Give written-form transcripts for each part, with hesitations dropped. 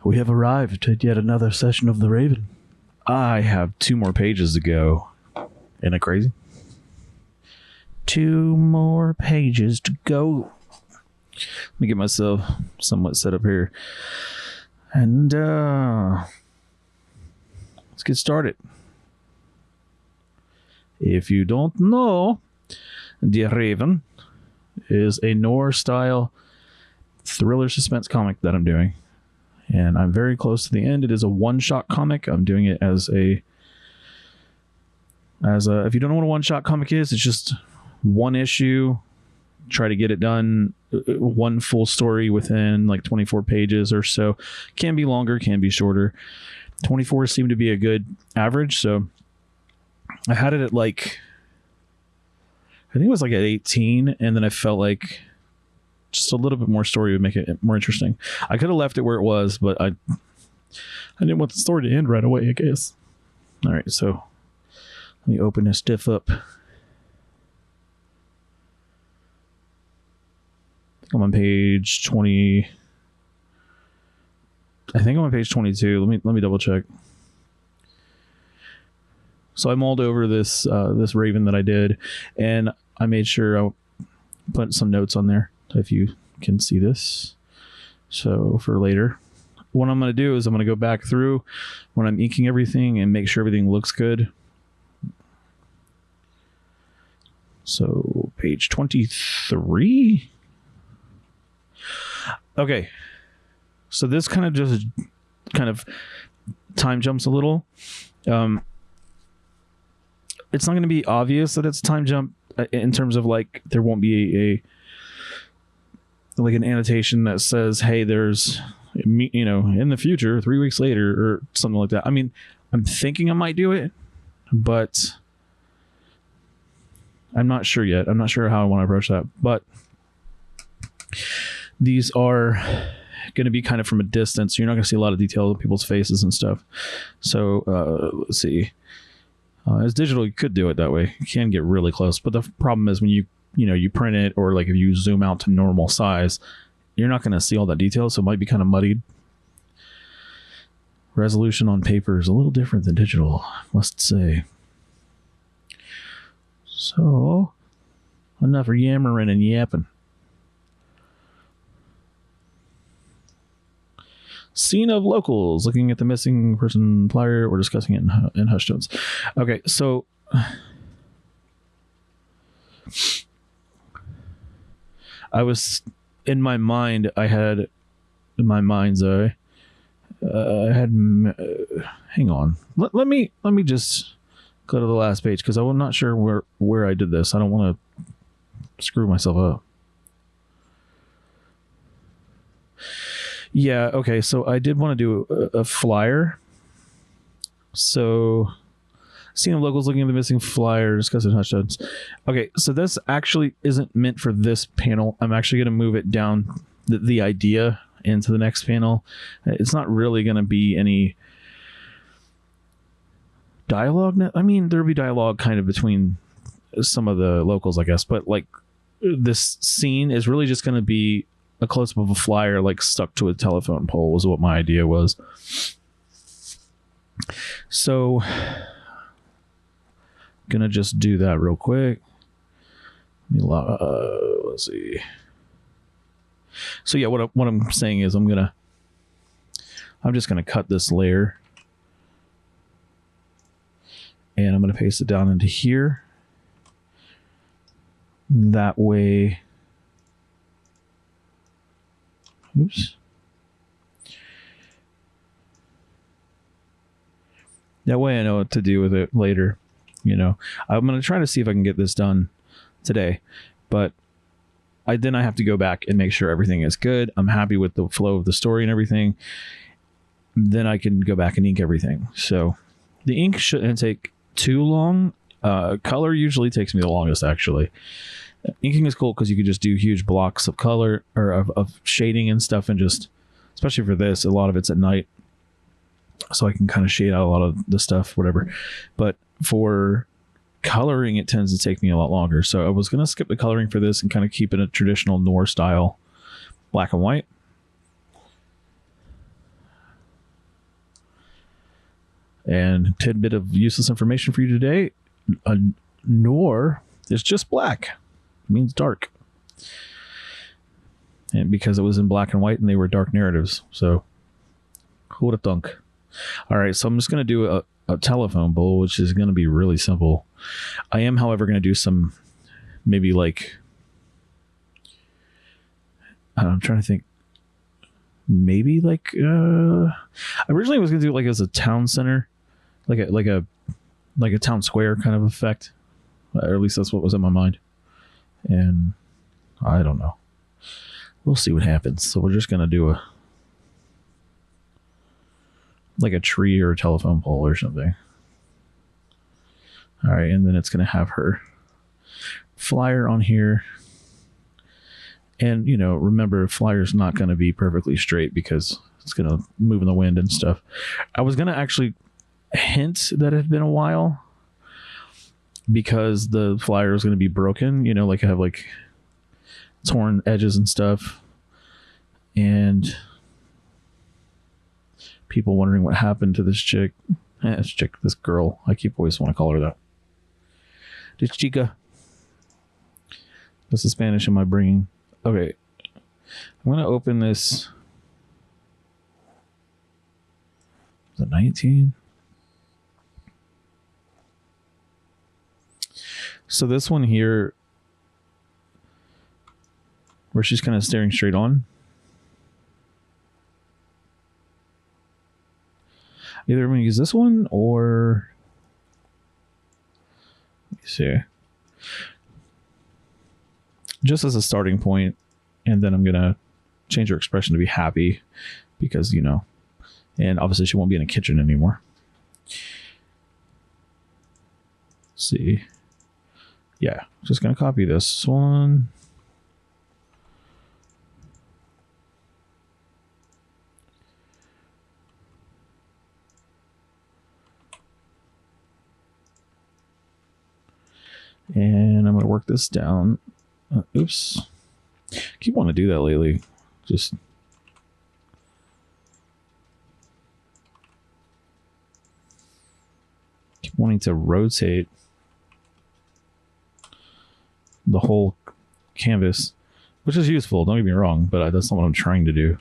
We have arrived at yet another session of The Raven. I have 2 more pages to go. Isn't it crazy? 2 more pages to go. Let me get myself somewhat set up here. And let's get started. If you don't know, The Raven is a noir-style thriller suspense comic that I'm doing. And I'm very close to the end. It is a one-shot comic. I'm doing it as a if you don't know what a one-shot comic is, it's just one issue. Try to get it done, one full story within like 24 pages or so. Can be longer, can be shorter. 24 seemed to be a good average. So I had it at like, I think it was like at 18. And then I felt like just a little bit more story would make it more interesting. I could have left it where it was, but I didn't want the story to end right away, I guess. All right, so let me open this diff up. I'm on page 20. I think I'm on page 22. Let me double check. So I mulled over this this Raven that I did, and I made sure I put some notes on there if you can see this. So for later, what I'm going to do is I'm going to go back through when I'm inking everything and make sure everything looks good. So page 23. Okay. So this kind of time jumps a little. It's not going to be obvious that it's a time jump in terms of like there won't be like an annotation that says, hey, there's, in the future, 3 weeks later or something like that. I mean, I'm thinking I might do it, but I'm not sure yet. I'm not sure how I want to approach that, but these are going to be kind of from a distance. You're not going to see a lot of detail of people's faces and stuff. So let's see. As digital, you could do it that way. You can get really close, but the problem is when you print it, or like if you zoom out to normal size, you're not going to see all that detail, so it might be kind of muddied. Resolution on paper is a little different than digital, I must say. So, enough yammering and yapping. Scene of locals looking at the missing person flyer or discussing it in hushed tones. Okay, so I was in my mind. I had in my mind's eye. Hang on. Let me just go to the last page because I'm not sure where I did this. I don't want to screw myself up. Yeah, okay, so I did want to do a flyer. So, scene of locals looking at the missing flyer, discussing touchdowns. Okay, so this actually isn't meant for this panel. I'm actually going to move it down, the idea, into the next panel. It's not really going to be any dialogue. I mean, there'll be dialogue kind of between some of the locals, I guess, but like this scene is really just going to be a close-up of a flyer like stuck to a telephone pole was what my idea was. So gonna just do that real quick. Let's see. So yeah, what I'm saying is I'm just gonna cut this layer and I'm gonna paste it down into here. That way. Oops. That way I know what to do with it later. I'm going to try to see if I can get this done today, but then I have to go back and make sure everything is good. I'm happy with the flow of the story and everything. Then I can go back and ink everything. So the ink shouldn't take too long. Color usually takes me the longest, actually. Inking is cool because you can just do huge blocks of color or of shading and stuff, and just, especially for this, a lot of it's at night, so I can kind of shade out a lot of the stuff, whatever. But for coloring, it tends to take me a lot longer. So I was going to skip the coloring for this and kind of keep it a traditional noir style black and white. And tidbit of useless information for you today. A noir is just black. It means dark. And because it was in black and white and they were dark narratives. So who would have thunk? All right, so I'm just going to do a telephone bowl, which is going to be really simple. I am, however, going to do some maybe like, I'm trying to think, maybe like, originally I was going to do it like as a town center, like a town square kind of effect, or at least that's what was in my mind. And I don't know. We'll see what happens. So we're just going to do like a tree or a telephone pole or something. All right. And then it's going to have her flyer on here. And, you know, remember, flyer's not going to be perfectly straight because it's going to move in the wind and stuff. I was going to actually hint that it had been a while because the flyer is going to be broken, you know, like I have like torn edges and stuff. And people wondering what happened to this chick. This girl. I always want to call her that. This chica. What's the Spanish am I bringing? Okay. I'm going to open this. Is it 19? So this one here, where she's kind of staring straight on. Either I'm going to use this one or, let me see, just as a starting point, and then I'm going to change her expression to be happy because, you know, and obviously she won't be in a kitchen anymore. Let's see. Yeah, just going to copy this one. And I'm going to work this down. Oops. Keep wanting to do that lately. Just keep wanting to rotate the whole canvas, which is useful. Don't get me wrong, but that's not what I'm trying to do.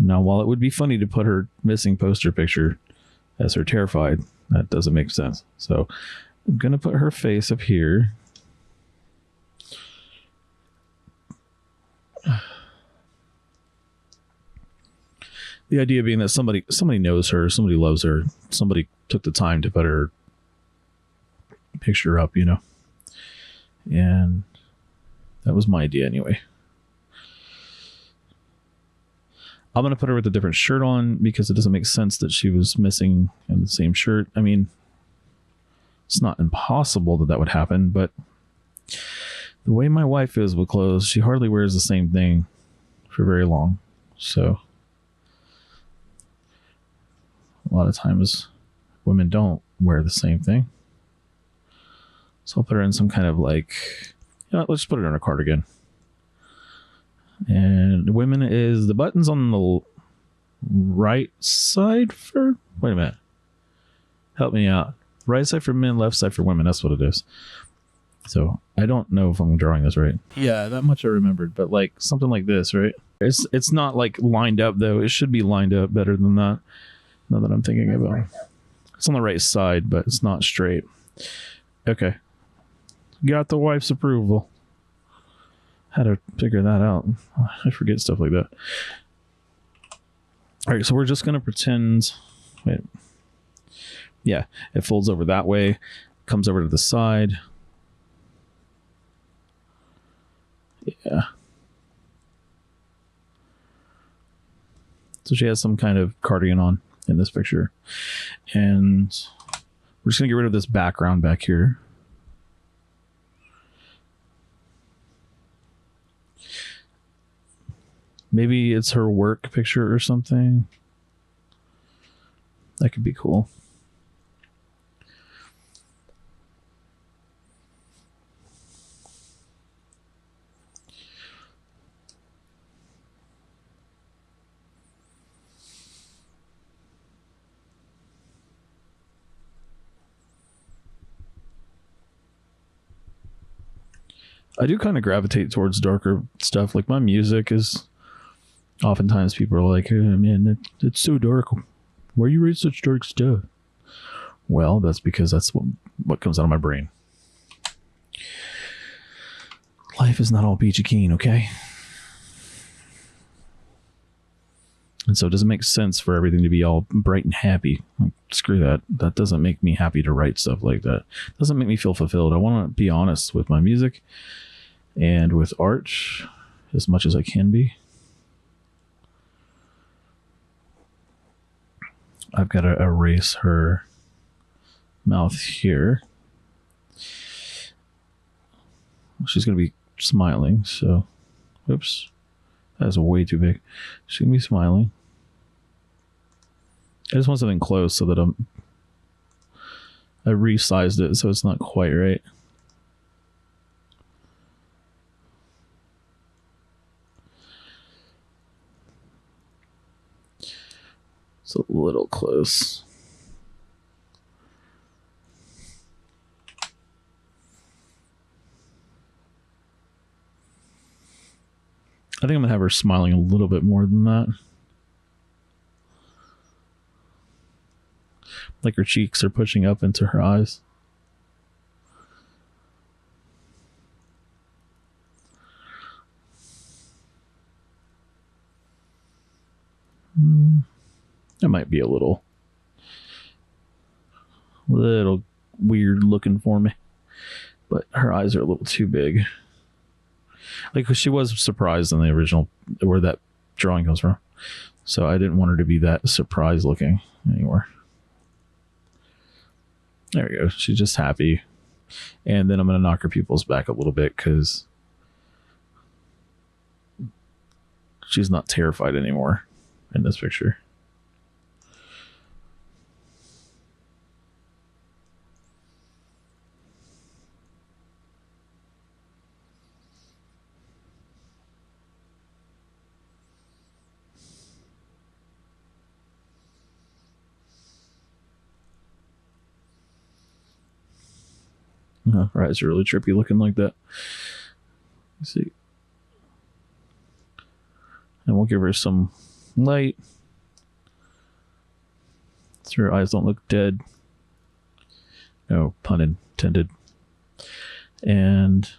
Now, while it would be funny to put her missing poster picture as her terrified, that doesn't make sense. So I'm going to put her face up here. The idea being that somebody knows her, somebody loves her, somebody took the time to put her picture up, you know. And that was my idea anyway. I'm going to put her with a different shirt on because it doesn't make sense that she was missing in the same shirt. I mean, it's not impossible that would happen, but the way my wife is with clothes, she hardly wears the same thing for very long. So a lot of times women don't wear the same thing. So I'll put her in some kind of like, you know, let's just put her in a cardigan. And women is the buttons on the right side for, wait a minute. Help me out. Right side for men, left side for women. That's what it is. So I don't know if I'm drawing this right. Yeah, that much I remembered, but like something like this, right? It's not like lined up though. It should be lined up better than that. Now that I'm thinking about it. It's on the right side, but it's not straight. Okay. Got the wife's approval. How to figure that out. I forget stuff like that. All right, so we're just going to pretend. Wait. Yeah, it folds over that way, comes over to the side. Yeah. So she has some kind of cardigan on in this picture. And we're just going to get rid of this background back here. Maybe it's her work picture or something. That could be cool. I do kind of gravitate towards darker stuff. Like my music is, oftentimes people are like, hey, man, it's so dark. Why you write such dark stuff? Well, that's because that's what comes out of my brain. Life is not all peachy keen, okay? And so it doesn't make sense for everything to be all bright and happy. Like, screw that. That doesn't make me happy to write stuff like that. It doesn't make me feel fulfilled. I want to be honest with my music and with art as much as I can be. I've got to erase her mouth here. She's going to be smiling, so oops, that's way too big. She's going to be smiling. I just want something close so that I resized it so it's not quite right. It's a little close. I think I'm going to have her smiling a little bit more than that. Like her cheeks are pushing up into her eyes. That might be a little weird looking for me. But her eyes are a little too big. Like, 'cause she was surprised in the original where that drawing comes from. So I didn't want her to be that surprised looking anymore. There we go. She's just happy. And then I'm going to knock her pupils back a little bit because she's not terrified anymore in this picture. Her eyes are really trippy looking like that. Let's see. And we'll give her some light so her eyes don't look dead. No pun intended. And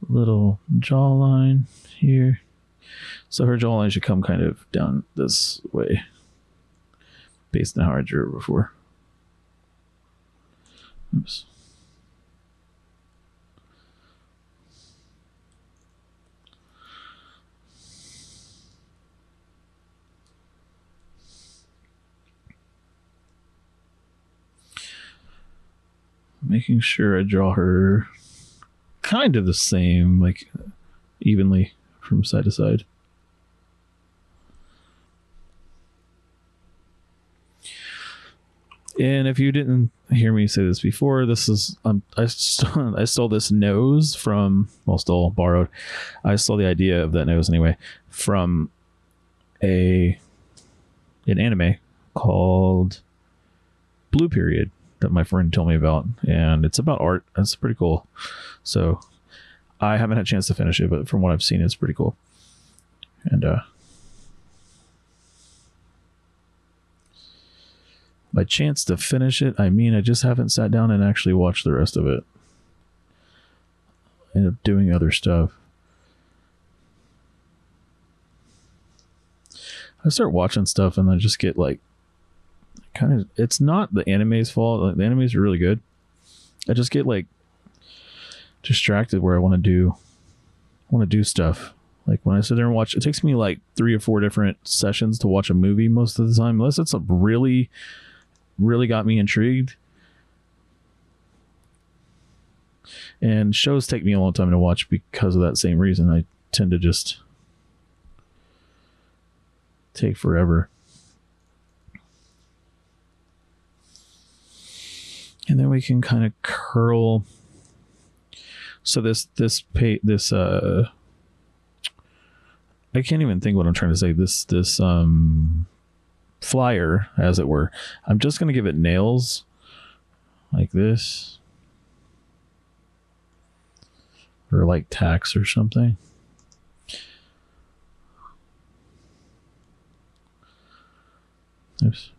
a little jawline here. So her jawline should come kind of down this way based on how I drew it before. Oops. Making sure I draw her kind of the same, like evenly from side to side. And if you didn't hear me say this before, this is I stole this nose from, well, borrowed. I stole the idea of that nose anyway from an anime called Blue Period that my friend told me about, and it's about art. That's pretty cool. So I haven't had a chance to finish it, but from what I've seen, it's pretty cool. And by chance to finish it, I mean I just haven't sat down and actually watched the rest of it. I end up doing other stuff. I start watching stuff and I just get like kind of, it's not the anime's fault. Like, the animes are really good. I just get like distracted where I want to do stuff. Like when I sit there and watch, it takes me like 3 or 4 different sessions to watch a movie most of the time, unless it's a really got me intrigued. And shows take me a long time to watch because of that same reason. I tend to just take forever. And then we can kind of curl. So this I can't even think what I'm trying to say. This flyer, as it were, I'm just going to give it nails like this. or like tacks or something. Oops.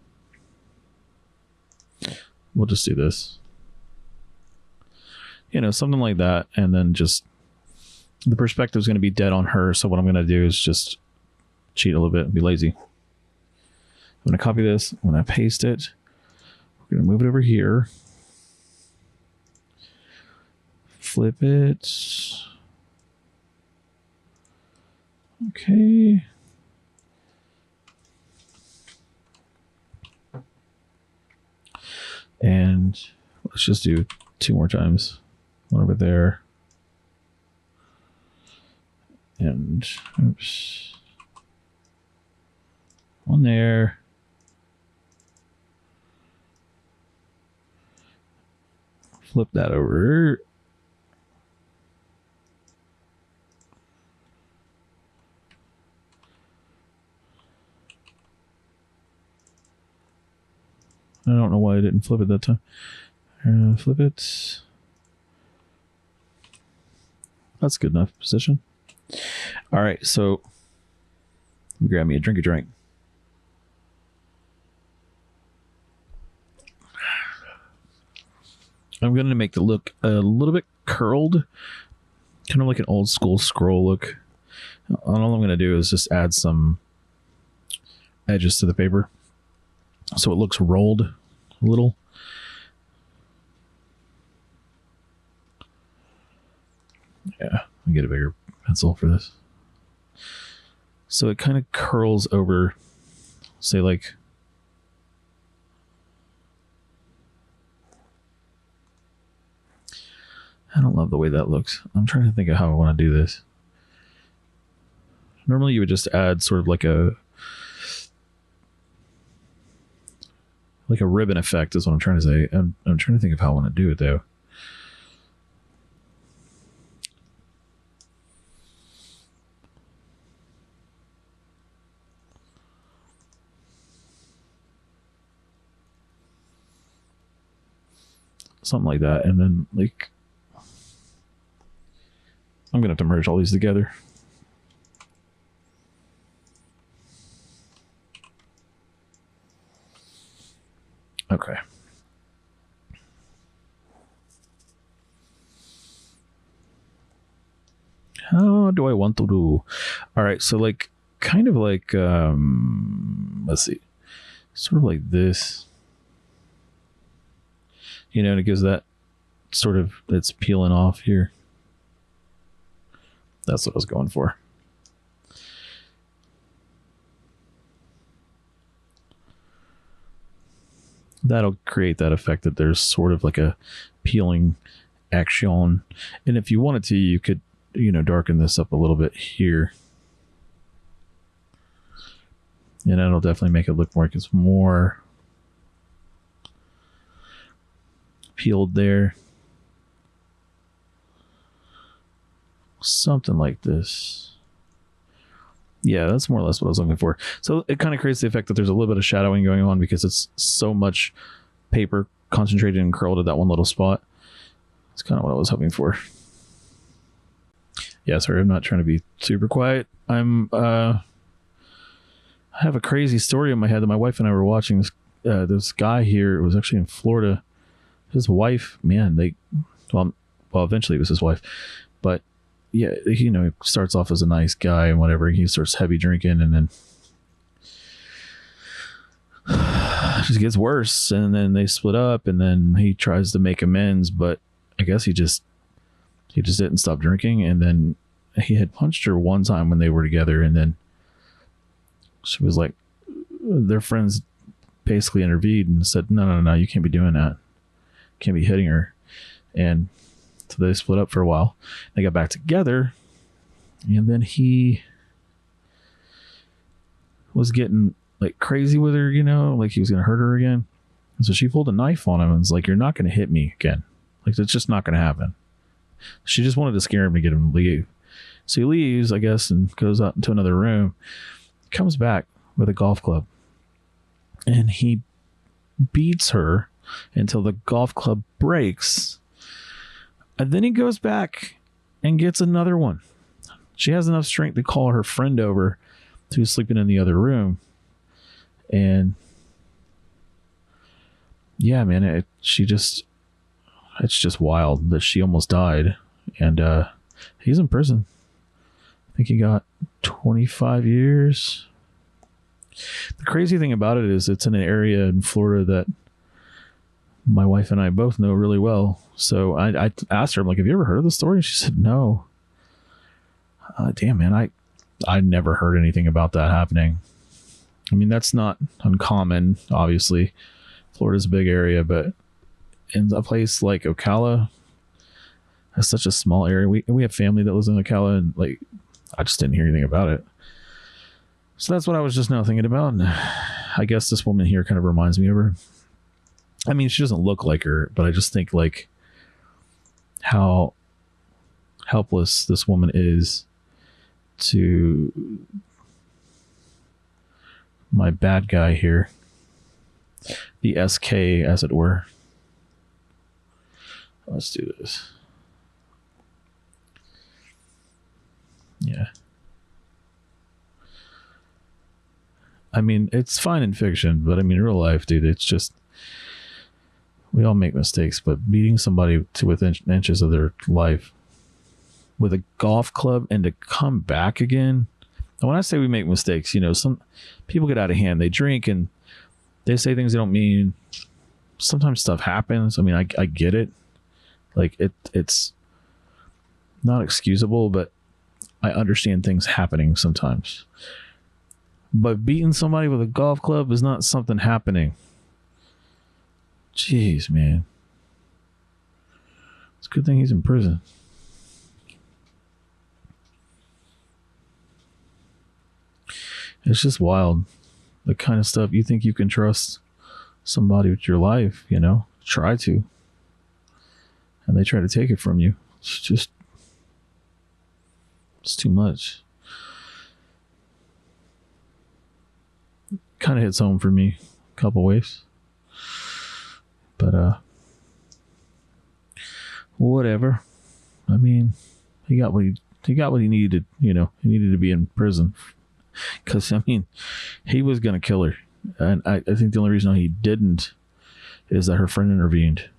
We'll just do this. Something like that. And then just the perspective is going to be dead on her. So what I'm going to do is just cheat a little bit and be lazy. I'm going to copy this. I'm going to paste it. We're going to move it over here. Flip it. Okay. And let's just do 2 more times. One over there. And oops. One there. Flip that over. I don't know why I didn't flip it that time. Flip it. That's good enough position. All right, so grab me a drink. I'm going to make the look a little bit curled, kind of like an old school scroll look. All I'm going to do is just add some edges to the paper so it looks rolled a little. Yeah, I'll get a bigger pencil for this. So it kind of curls over, say like, I don't love the way that looks. I'm trying to think of how I want to do this. Normally you would just add sort of like a ribbon effect is what I'm trying to say. I'm trying to think of how I want to do it though. Something like that. And then like, I'm going to have to merge all these together. Okay. How do I want to do? All right. So like, kind of like, let's see, sort of like this, and it gives that sort of, it's peeling off here. That's what I was going for. That'll create that effect that there's sort of like a peeling action. And if you wanted to, you could, darken this up a little bit here. And that'll definitely make it look like it's more peeled there. Something like this. Yeah, that's more or less what I was looking for. So it kind of creates the effect that there's a little bit of shadowing going on because it's so much paper concentrated and curled at that one little spot. It's kind of what I was hoping for. Yeah, sorry, I'm not trying to be super quiet. I have a crazy story in my head that my wife and I were watching. This guy here, it was actually in Florida. His wife, man, well, eventually it was his wife, but yeah, he starts off as a nice guy and whatever. He starts heavy drinking and then just gets worse. And then they split up and then he tries to make amends, but I guess he just didn't stop drinking. And then he had punched her one time when they were together. And then she was like, their friends basically intervened and said, no, you can't be doing that. Can't be hitting her. And so they split up for a while. They got back together, and then he was getting like crazy with her, like he was going to hurt her again. And so she pulled a knife on him and was like, "You're not going to hit me again. Like, it's just not going to happen." She just wanted to scare him to get him to leave. So he leaves, I guess, and goes out into another room, comes back with a golf club, and he beats her until the golf club breaks. And then he goes back and gets another one. She has enough strength to call her friend over who's sleeping in the other room. And yeah, man, it's just wild that she almost died. And he's in prison. I think he got 25 years. The crazy thing about it is it's in an area in Florida that my wife and I both know really well. So I asked her, I'm like, have you ever heard of the story? She said, no. Damn, man, I never heard anything about that happening. I mean, that's not uncommon, obviously. Florida's a big area, but in a place like Ocala, that's such a small area. We have family that lives in Ocala, and like, I just didn't hear anything about it. So that's what I was just now thinking about. And I guess this woman here kind of reminds me of her. I mean, she doesn't look like her, but I just think like how helpless this woman is to my bad guy here. The SK, as it were. Let's do this. Yeah. I mean, it's fine in fiction, but I mean, in real life, dude, it's just, we all make mistakes, but beating somebody to within inches of their life with a golf club and to come back again. And when I say we make mistakes, you know, some people get out of hand. They drink and they say things they don't mean. Sometimes stuff happens. I mean, I get it. Like it's not excusable, but I understand things happening sometimes. But beating somebody with a golf club is not something happening. Jeez, man. It's a good thing he's in prison. It's just wild. The kind of stuff you think you can trust somebody with your life, you know, try to. And they try to take it from you. It's too much. Kind of hits home for me a couple ways. But whatever. I mean, he got what he needed, you know. He needed to be in prison. Because, I mean, he was going to kill her. And I think the only reason he didn't is that her friend intervened.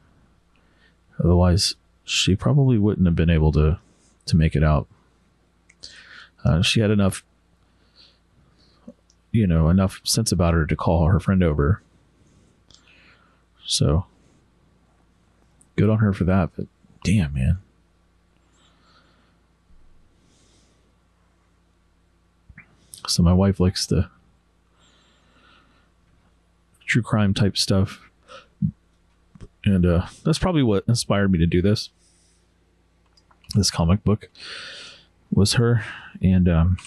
Otherwise, she probably wouldn't have been able to make it out. She had enough, you know, enough sense about her to call her friend over. So, good on her for that. But, damn, man. So my wife likes the true crime type stuff. And that's probably what inspired me to do this. This comic book was her. And God,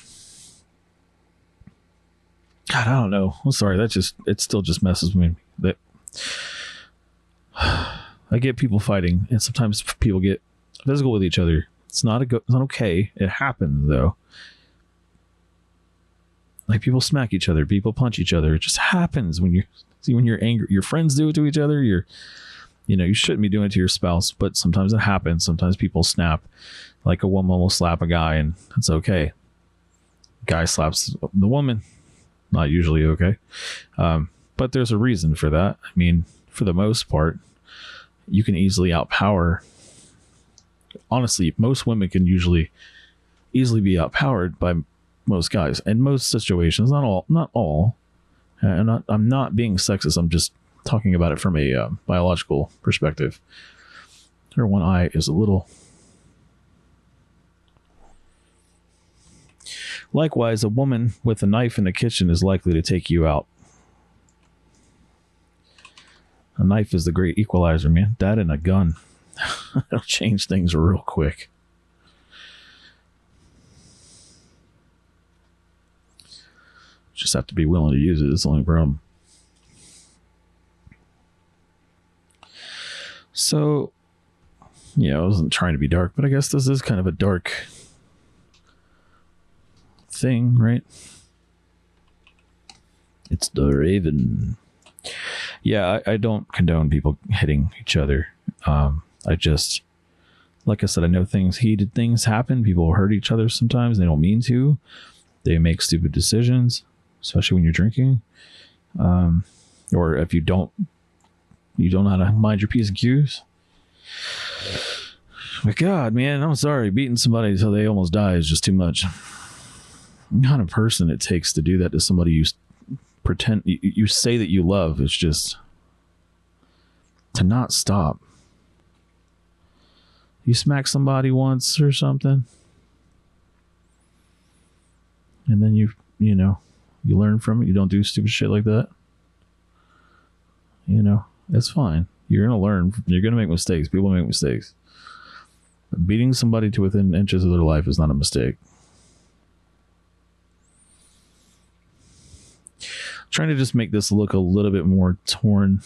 I don't know. I'm sorry. It still just messes with me. That I get people fighting, and sometimes people get physical with each other. It's not okay. It happens though. Like, people smack each other, people punch each other. It just happens when you're angry. Your friends do it to each other. You shouldn't be doing it to your spouse, but sometimes it happens. Sometimes people snap. Like, a woman will slap a guy, and it's okay. Guy slaps the woman, not usually okay. But there's a reason for that. I mean, for the most part, you can easily outpower. Honestly, most women can usually easily be outpowered by most guys in most situations. Not all. And I'm not being sexist. I'm just talking about it from a biological perspective. Her one eye is a little. Likewise, a woman with a knife in the kitchen is likely to take you out. A knife is the great equalizer, man. That and a gun. It'll change things real quick. Just have to be willing to use it. It's the only problem. So, yeah, I wasn't trying to be dark, but I guess this is kind of a dark thing, right? It's the Raven. Yeah, I don't condone people hitting each other. I just Like I said, I know heated things happen. People hurt each other sometimes. They don't mean to. They make stupid decisions, especially when you're drinking. Or if you don't know how to mind your P's and Q's. But God, man, I'm sorry. Beating somebody until they almost die is just too much. The kind of person it takes to do that to somebody you say that you love. It's just to not stop. You smack somebody once or something, and then you learn from it. You don't do stupid shit like that. It's fine. You're going to learn. You're going to make mistakes. People make mistakes. But beating somebody to within inches of their life is not a mistake. Trying to just make this look a little bit more torn.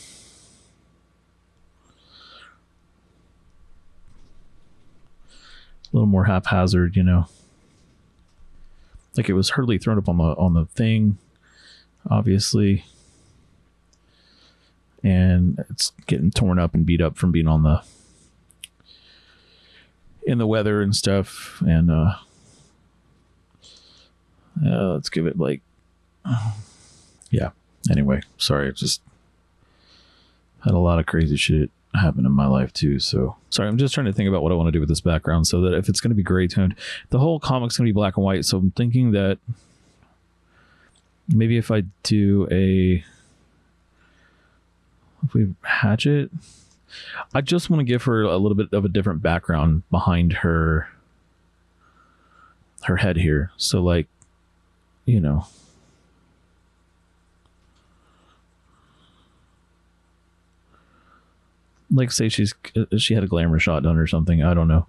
A little more haphazard, like it was hurriedly thrown up on the thing, obviously, and it's getting torn up and beat up from being in the weather and stuff. And let's give it yeah. Anyway, sorry, I just had a lot of crazy shit happen in my life too. So sorry, I'm just trying to think about what I want to do with this background so that if it's going to be gray toned, the whole comic's going to be black and white. So I'm thinking that maybe if we hatch it, I just want to give her a little bit of a different background behind her head here. So like, like say she had a glamour shot done or something. I don't know.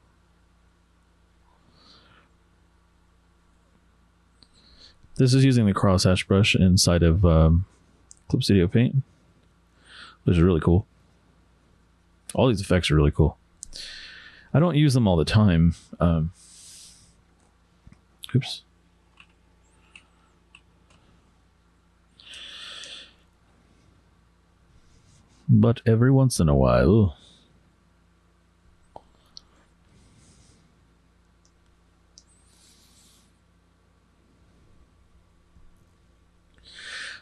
This is using the crosshatch brush inside of Clip Studio Paint, which is really cool. All these effects are really cool. I don't use them all the time. Oops. But every once in a while.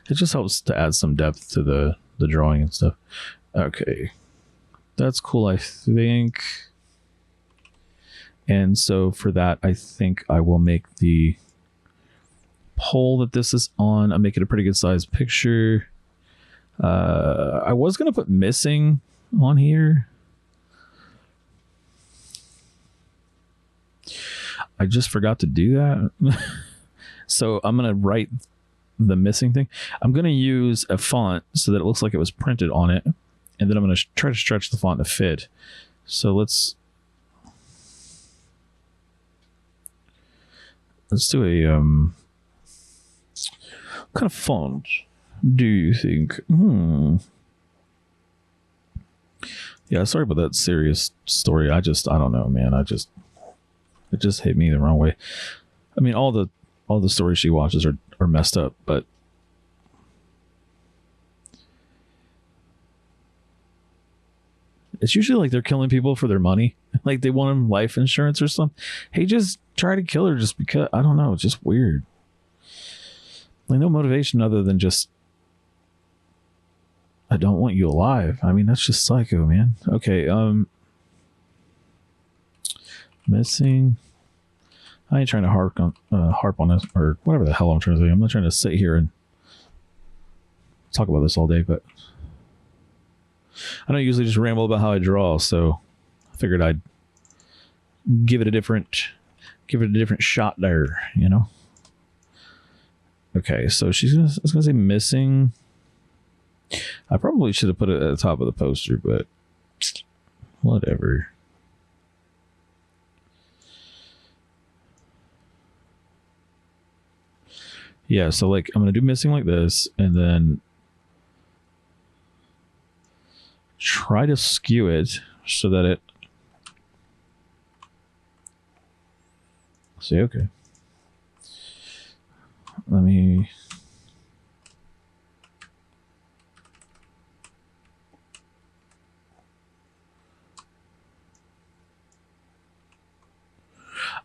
It just helps to add some depth to the drawing and stuff. Okay. That's cool, I think. And so for that, I think I will make the pole that this is on. I'll make it a pretty good sized picture. I was going to put missing on here. I just forgot to do that. So I'm going to write the missing thing. I'm going to use a font so that it looks like it was printed on it. And then I'm going to try to stretch the font to fit. So let's do a, what kind of font do you think? Yeah, sorry about that serious story. I don't know, man. It just hit me the wrong way. I mean, all the stories she watches are messed up, but it's usually like they're killing people for their money. Like they want them life insurance or something. Hey, just try to kill her just because. I don't know. It's just weird. Like no motivation other than just, I don't want you alive. I mean, that's just psycho, man. Okay, missing. I ain't trying to harp on this or whatever the hell I'm trying to say. I'm not trying to sit here and talk about this all day, but I don't usually just ramble about how I draw, so I figured I'd give it a different shot there, Okay, so it's gonna say missing. I probably should have put it at the top of the poster, but whatever. Yeah, so like I'm gonna do missing like this, and then try to skew it so that it. See, okay. Let me.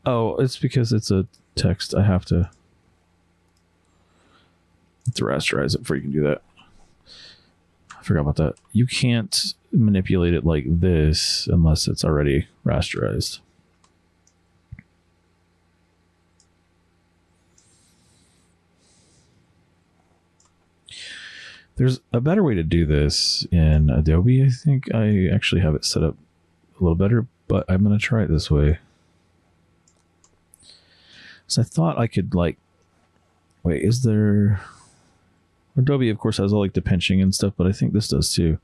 Oh, it's because it's a text. I have to rasterize it before you can do that. I forgot about that. You can't manipulate it like this unless it's already rasterized. There's a better way to do this in Adobe. I think I actually have it set up a little better, but I'm going to try it this way. So I thought I could like, wait, is there... Adobe, of course, has all like the pinching and stuff, but I think this does too.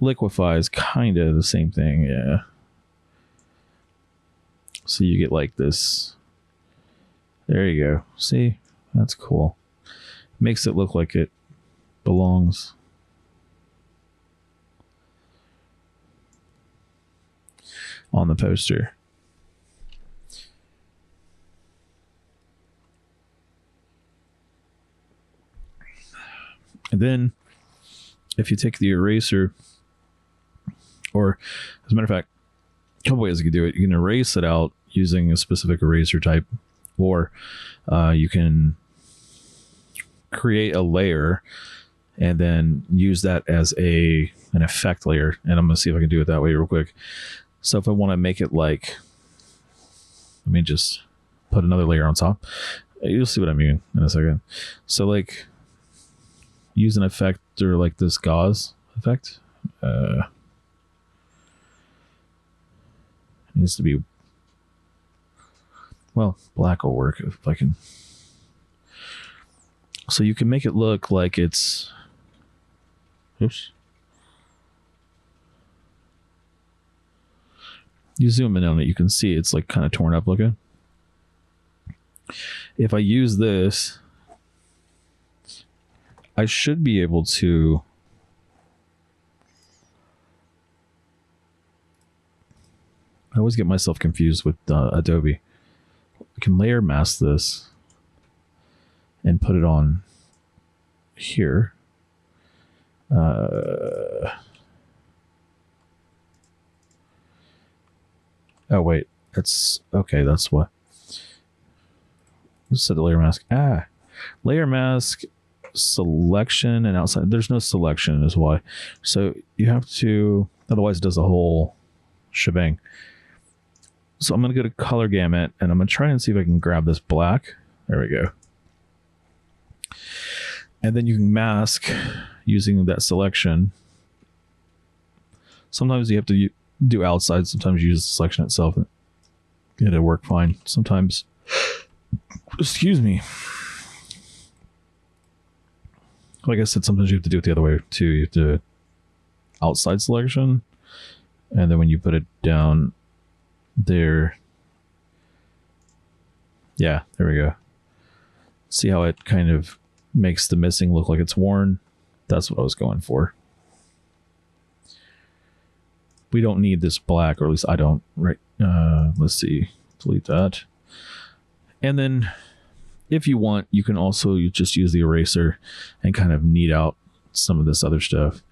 Liquify is kind of the same thing, yeah. So you get like this. There you go. See? That's cool. Makes it look like it belongs. On the poster. And then if you take the eraser, or as a matter of fact, a couple ways you can do it. You can erase it out using a specific eraser type, or you can create a layer and then use that as an effect layer. And I'm going to see if I can do it that way real quick. So if I want to make it like, let me just put another layer on top. You'll see what I mean in a second. So like use an effect or like this gauze effect. Needs to be, well, black will work if I can. So you can make it look like it's, oops. You zoom in on it, you can see it's like kind of torn up looking. If I use this, I should be able to I always get myself confused with Adobe. I can layer mask this and put it on here. Oh wait, that's okay. That's what. Let's set the layer mask. Layer mask selection and outside. There's no selection is why. So you have to. Otherwise, it does the whole shebang. So I'm going to go to color gamut and I'm going to try and see if I can grab this black. There we go. And then you can mask using that selection. Sometimes you have to do outside. Sometimes you use the selection itself and it'll work fine. Sometimes, excuse me. Like I said, sometimes you have to do it the other way too. You have to outside selection. And then when you put it down there, yeah, there we go. See how it kind of makes the missing look like it's worn? That's what I was going for. We don't need this black, or at least I don't, right? Let's see, delete that. And then if you want, you can also just use the eraser and kind of knead out some of this other stuff.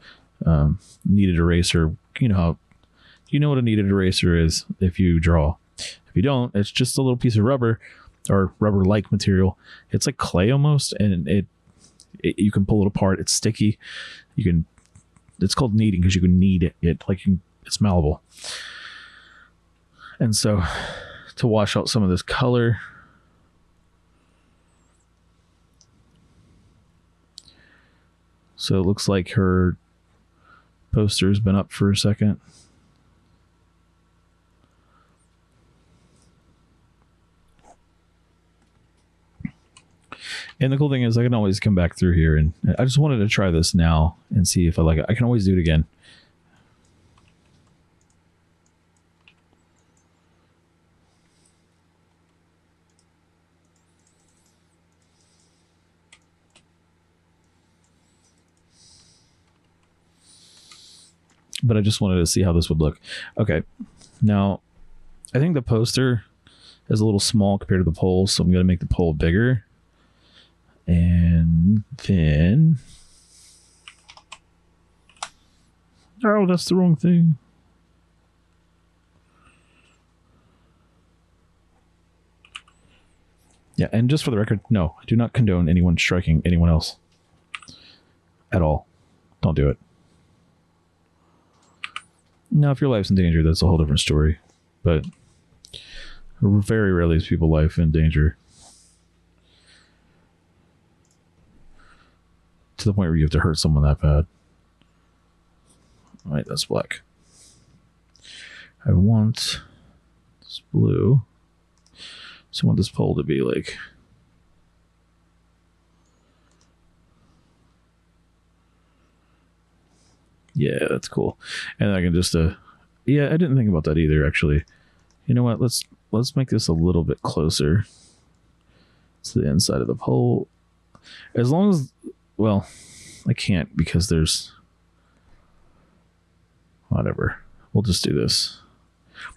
Kneaded eraser, you know what a kneaded eraser is if you draw. If you don't, it's just a little piece of rubber or rubber-like material. It's like clay almost, and it you can pull it apart. It's sticky. It's called kneading because you can knead it like it's malleable. And so to wash out some of this color, so it looks like her poster's been up for a second. And the cool thing is I can always come back through here, and I just wanted to try this now and see if I like it. I can always do it again. But I just wanted to see how this would look. Okay. Now, I think the poster is a little small compared to the pole, so I'm going to make the pole bigger. And then... oh, that's the wrong thing. Yeah, and just for the record, no, I do not condone anyone striking anyone else at all. Don't do it. Now, if your life's in danger, that's a whole different story. But very rarely is people's life in danger to the point where you have to hurt someone that bad. All right, that's black. I want this blue. So I want this pole to be like... Yeah, that's cool. And I can just... yeah, I didn't think about that either, actually. You know what? Let's make this a little bit closer to the inside of the pole. As long as... Well, I can't because there's... Whatever. We'll just do this.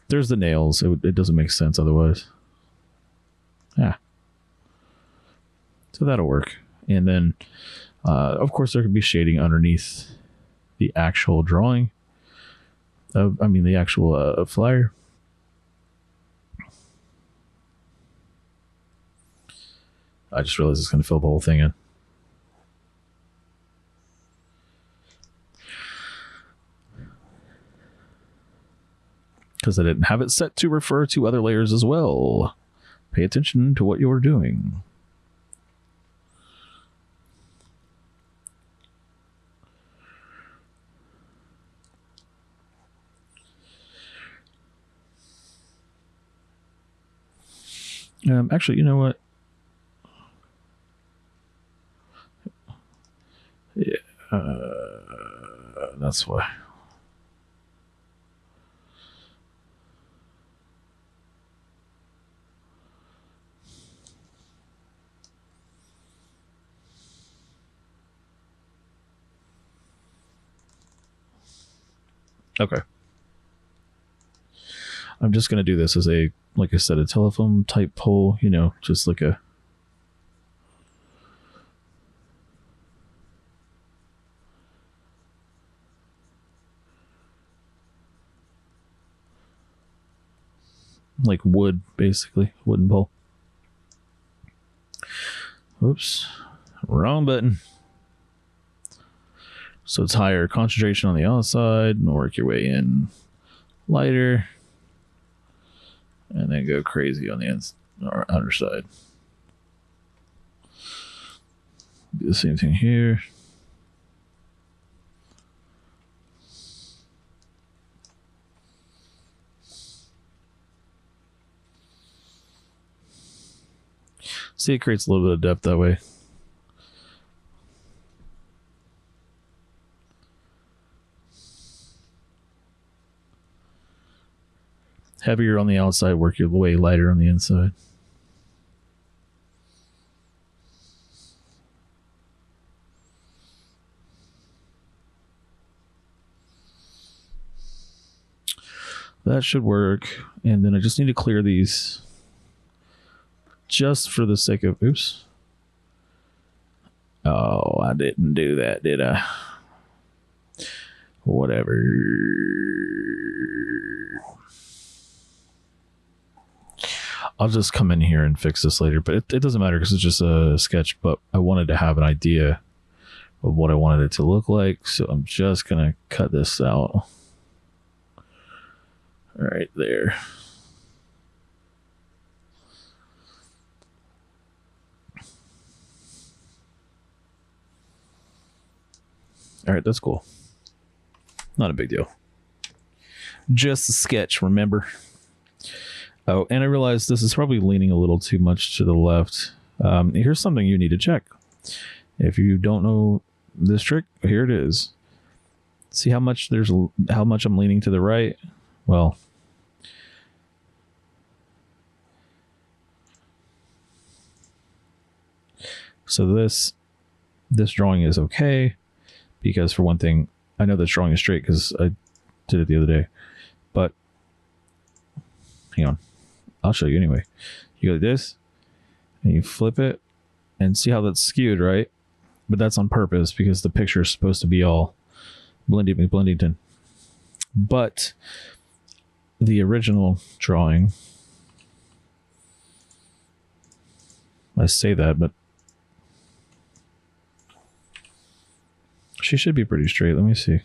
There's the nails. It doesn't make sense otherwise. Yeah. So that'll work. And then, of course, there could be shading underneath the actual drawing. The actual flyer. I just realized it's going to fill the whole thing in. Because I didn't have it set to refer to other layers as well. Pay attention to what you're doing. Actually, you know what? Yeah, that's why. Okay. I'm just going to do this as a, like I said, a telephone type pole, you know, just like a... like wood, basically. Wooden pole. Oops. Wrong button. So it's higher concentration on the outside and work your way in lighter. And then go crazy on the underside. Do the same thing here. See, it creates a little bit of depth that way. Heavier on the outside, work your way lighter on the inside. That should work. And then I just need to clear these just for the sake of... Oops. Oh, I didn't do that, did I? Whatever. I'll just come in here and fix this later, but it doesn't matter because it's just a sketch, but I wanted to have an idea of what I wanted it to look like, so I'm just going to cut this out. Right there. All right, that's cool. Not a big deal. Just a sketch, remember? Oh, and I realized this is probably leaning a little too much to the left. Here's something you need to check. If you don't know this trick, here it is. See how much I'm leaning to the right? Well, so this drawing is okay because, for one thing, I know this drawing is straight because I did it the other day. But hang on. I'll show you anyway. You go like this, and you flip it, and see how that's skewed, right? But that's on purpose because the picture is supposed to be all Blendington. But the original drawing I say that, but she should be pretty straight. Let me see.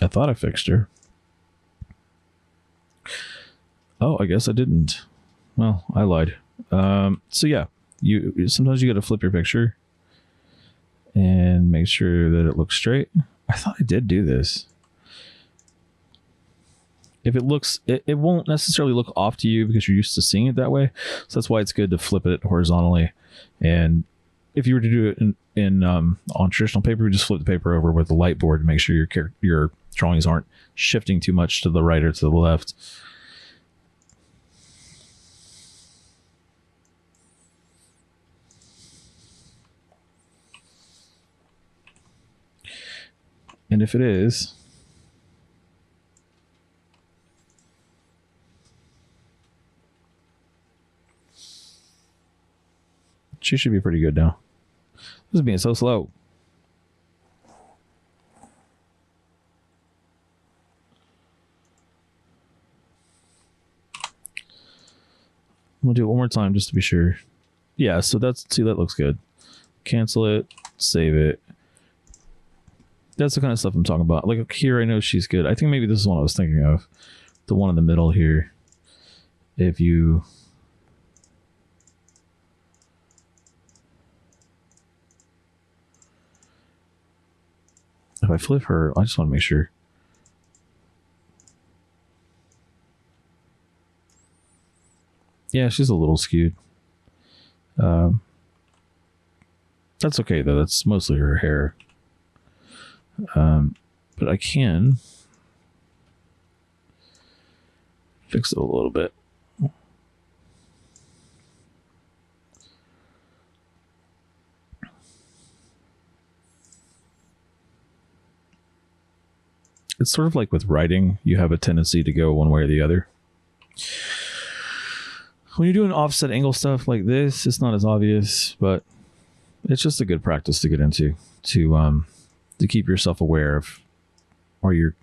I thought I fixed her. Oh, I guess I didn't. Well, I lied. So yeah, you sometimes you got to flip your picture and make sure that it looks straight. I thought I did do this. If it looks, it won't necessarily look off to you because you're used to seeing it that way. So that's why it's good to flip it horizontally. And if you were to do it in on traditional paper, you just flip the paper over with the light board to make sure your drawings aren't shifting too much to the right or to the left. And if it is, she should be pretty good now. This is being so slow. We'll do it one more time just to be sure. Yeah, so that looks good. Cancel it, save it. That's the kind of stuff I'm talking about. Like here, I know she's good. I think maybe this is one I was thinking of. The one in the middle here. If I flip her, I just want to make sure. Yeah, she's a little skewed. That's okay though. That's mostly her hair. But I can fix it a little bit. It's sort of like with writing, you have a tendency to go one way or the other. When you're doing offset angle stuff like this, it's not as obvious, but it's just a good practice to get into to keep yourself aware of, are your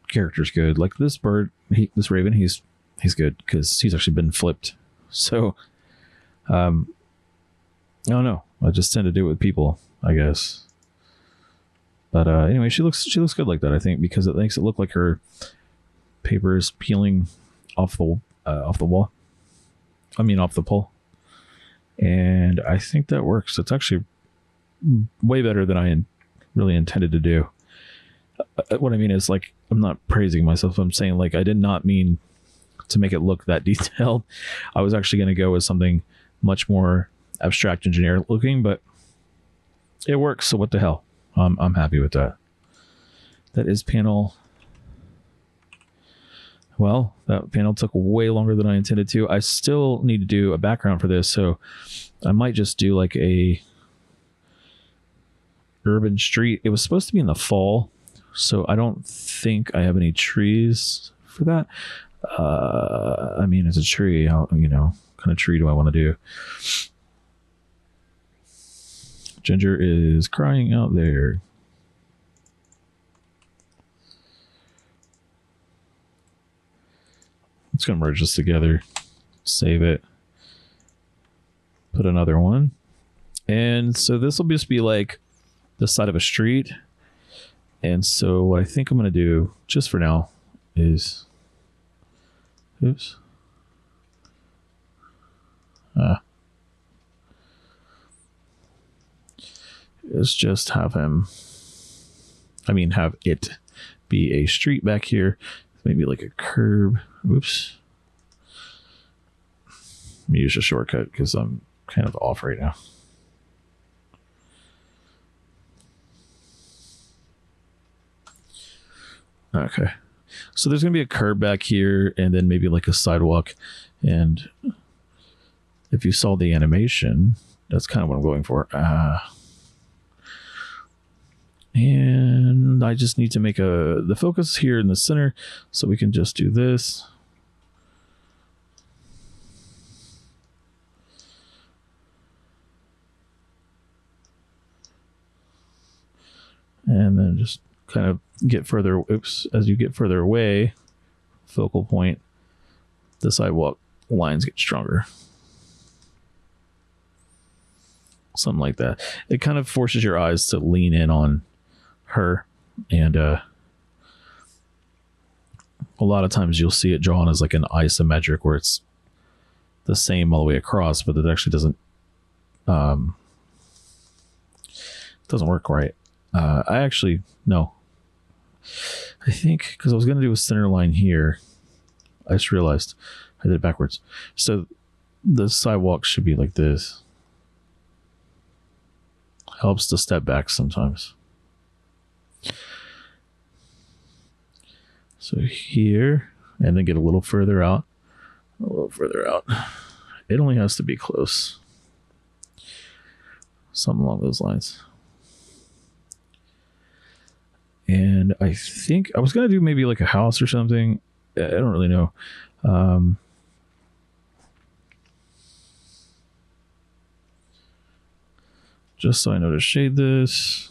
characters good? Like this bird, this raven, he's good because he's actually been flipped. So, I don't know. I just tend to do it with people, I guess. But anyway, she looks good like that, I think, because it makes it look like her paper is peeling off the wall. I mean, off the pole. And I think that works. It's actually way better than I really intended to do. What I mean is, like, I'm not praising myself. I'm saying, like, I did not mean to make it look that detailed. I was actually going to go with something much more abstract and generic looking, but it works. So what the hell? I'm happy with that. That is panel. Well, that panel took way longer than I intended to. I still need to do a background for this, so I might just do like a urban street. It was supposed to be in the fall, so I don't think I have any trees for that. I mean, it's a tree. Kind of tree do I want to do? Ginger is crying out there. It's going to merge this together. Save it. Put another one. And so this will just be like the side of a street. And so what I think I'm going to do, just for now, is... Oops. Is just have it be a street back here, maybe like a curb. Oops. Let me use a shortcut because I'm kind of off right now. Okay, so there's gonna be a curb back here and then maybe like a sidewalk, and if you saw the animation, that's kind of what I'm going for. And I just need to make the focus here in the center, so we can just do this. And then just kind of get further, as you get further away, focal point, the sidewalk lines get stronger. Something like that. It kind of forces your eyes to lean in on her, and a lot of times you'll see it drawn as like an isometric where it's the same all the way across, but it actually doesn't work right. I think because I was going to do a center line here, I just realized I did it backwards. So the sidewalk should be like this. Helps to step back sometimes. So here, and then get a little further out. It only has to be close. Something along those lines. And I think I was going to do maybe like a house or something. I don't really know. Just so I know to shade this.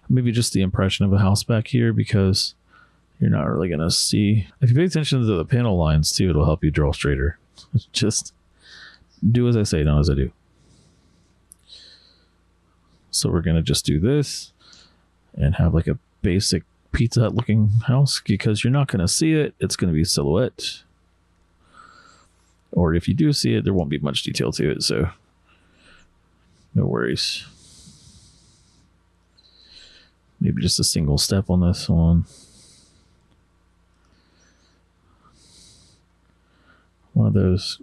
Maybe just the impression of a house back here, because you're not really going to see. If you pay attention to the panel lines too, it'll help you draw straighter. Just do as I say, not as I do. So we're going to just do this and have like a basic Pizza Hut looking house, because you're not going to see it. It's going to be silhouette. Or if you do see it, there won't be much detail to it, so no worries. Maybe just a single step on this one. One of those.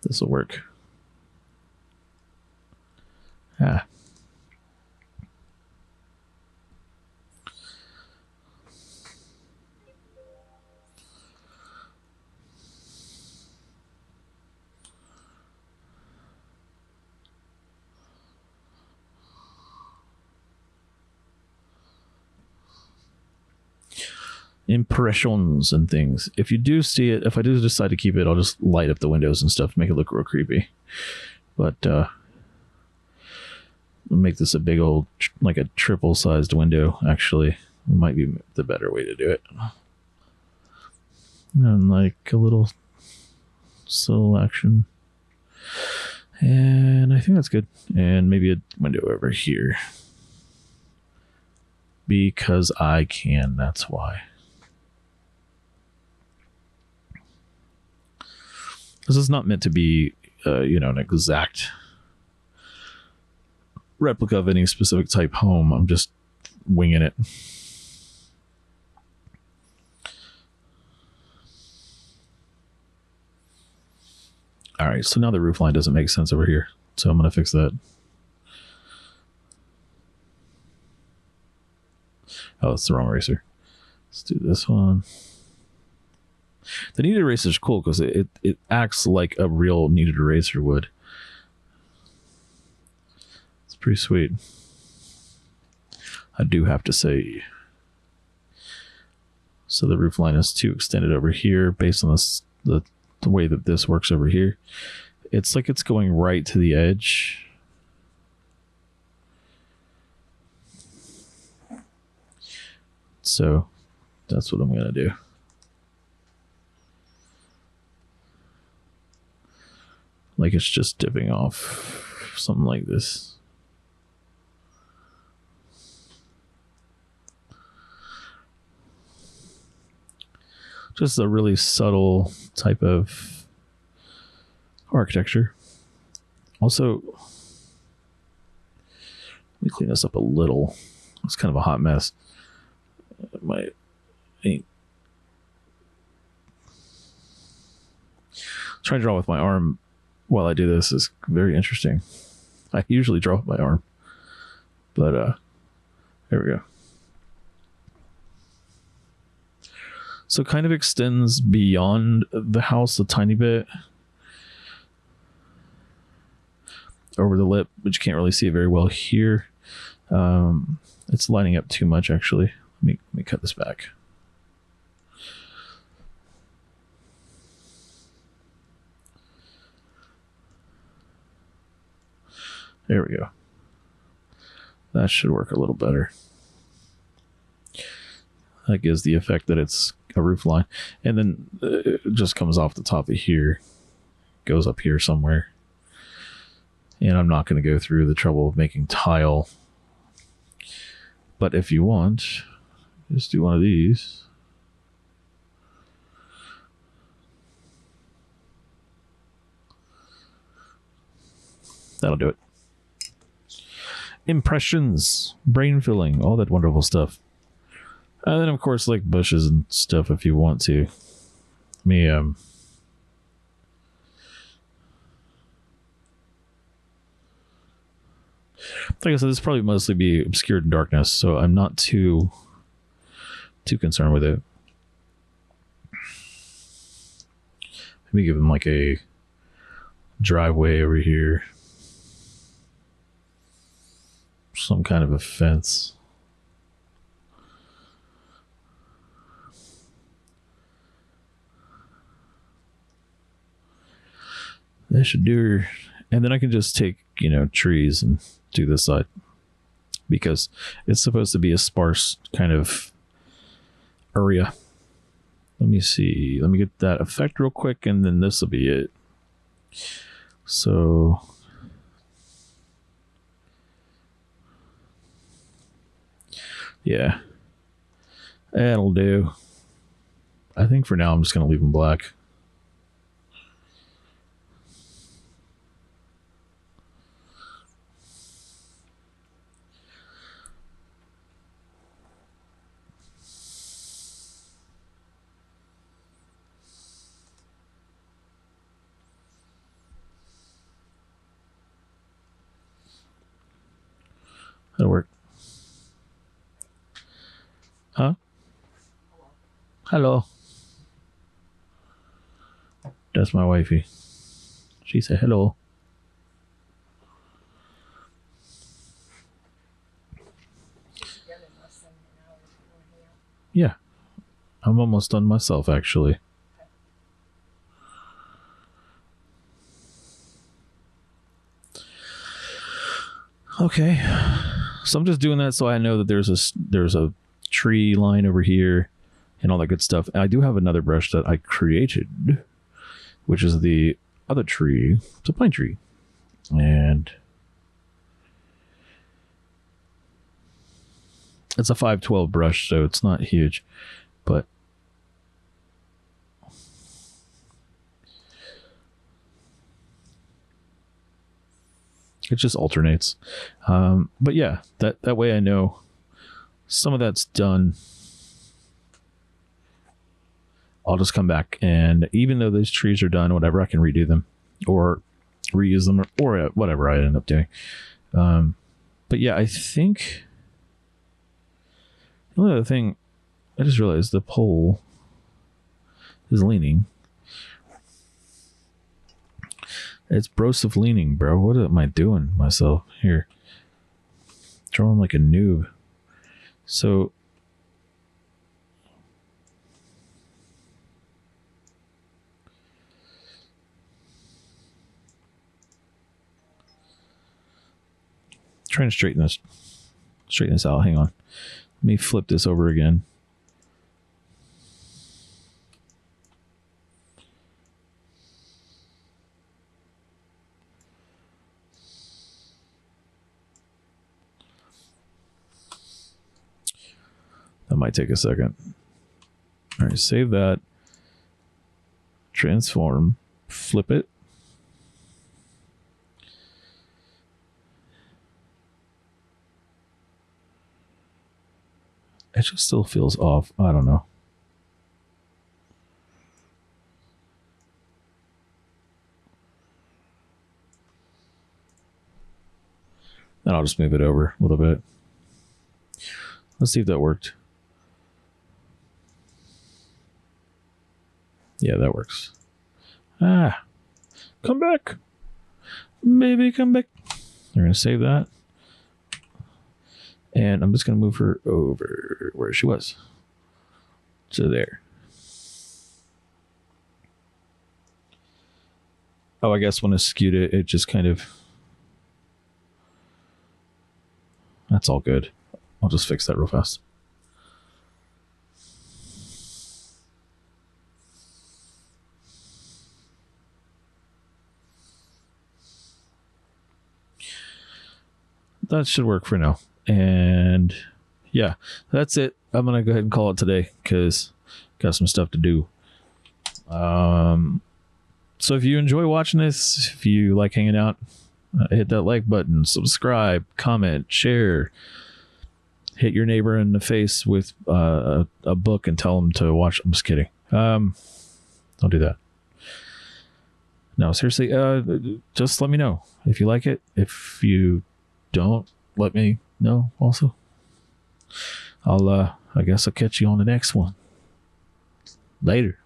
This will work. Ah. Impressions and things. If you do see it, if I do decide to keep it, I'll just light up the windows and stuff to make it look real creepy. But make this a big old, like a triple sized window, actually. Might be the better way to do it. And like a little subtle action. And I think that's good. And maybe a window over here. Because I can, that's why. This is not meant to be, an exact replica of any specific type home. I'm just winging it. All right, so now the roof line doesn't make sense over here, so I'm going to fix that. Oh, it's the wrong eraser. Let's do this one. The kneaded eraser is cool because it acts like a real kneaded eraser would. It's pretty sweet. I do have to say. So the roof line is too extended over here based on this, the way that this works over here. It's like it's going right to the edge. So that's what I'm going to do. Like it's just dipping off, something like this. Just a really subtle type of architecture. Also, let me clean this up a little. It's kind of a hot mess. Trying to draw with my arm while I do this is very interesting. I usually draw with my arm, but there we go. So it kind of extends beyond the house a tiny bit over the lip, but you can't really see it very well here. It's lining up too much, actually. Let me cut this back. There we go. That should work a little better. That gives the effect that it's a roof line. And then it just comes off the top of here, goes up here somewhere. And I'm not going to go through the trouble of making tile. But if you want, just do one of these. That'll do it. Impressions, brain filling, all that wonderful stuff. And then, of course, like bushes and stuff if you want to. Like I said, this will probably mostly be obscured in darkness, so I'm not too concerned with it. Maybe give him like a driveway over here. Some kind of a fence. That should do. And then I can just take, trees and do this side. Because it's supposed to be a sparse kind of area. Let me see. Let me get that effect real quick, and then this will be it. So... yeah, that'll do. I think for now I'm just going to leave them black. That'll work. Huh? Hello. That's my wifey. She said hello. Yeah. I'm almost done myself, actually. Okay. So I'm just doing that so I know that there's a tree line over here and all that good stuff. I do have another brush that I created, which is the other tree. It's a pine tree. And it's a 512 brush, so it's not huge, but it just alternates. But yeah, that way I know some of that's done. I'll just come back, and even though those trees are done, whatever, I can redo them or reuse them or whatever I end up doing. But yeah, I think the only other thing, I just realized the pole is leaning. It's brosive leaning, bro. What am I doing myself here? Drawing like a noob. So trying to straighten this out. Hang on. Let me flip this over again. That might take a second. All right, save that. Transform. Flip it. It just still feels off. I don't know. Then I'll just move it over a little bit. Let's see if that worked. Yeah, that works. Ah, come back. Baby, come back. We're going to save that. And I'm just going to move her over where she was. To there. Oh, I guess when I skewed it, it just kind of... That's all good. I'll just fix that real fast. That should work for now. And yeah, that's it. I'm going to go ahead and call it today because got some stuff to do. So if you enjoy watching this, if you like hanging out, hit that like button, subscribe, comment, share. Hit your neighbor in the face with a book and tell them to watch. I'm just kidding. Don't do that. No, seriously. Just let me know if you like it. If you don't, let me know also. I guess I'll catch you on the next one. Later.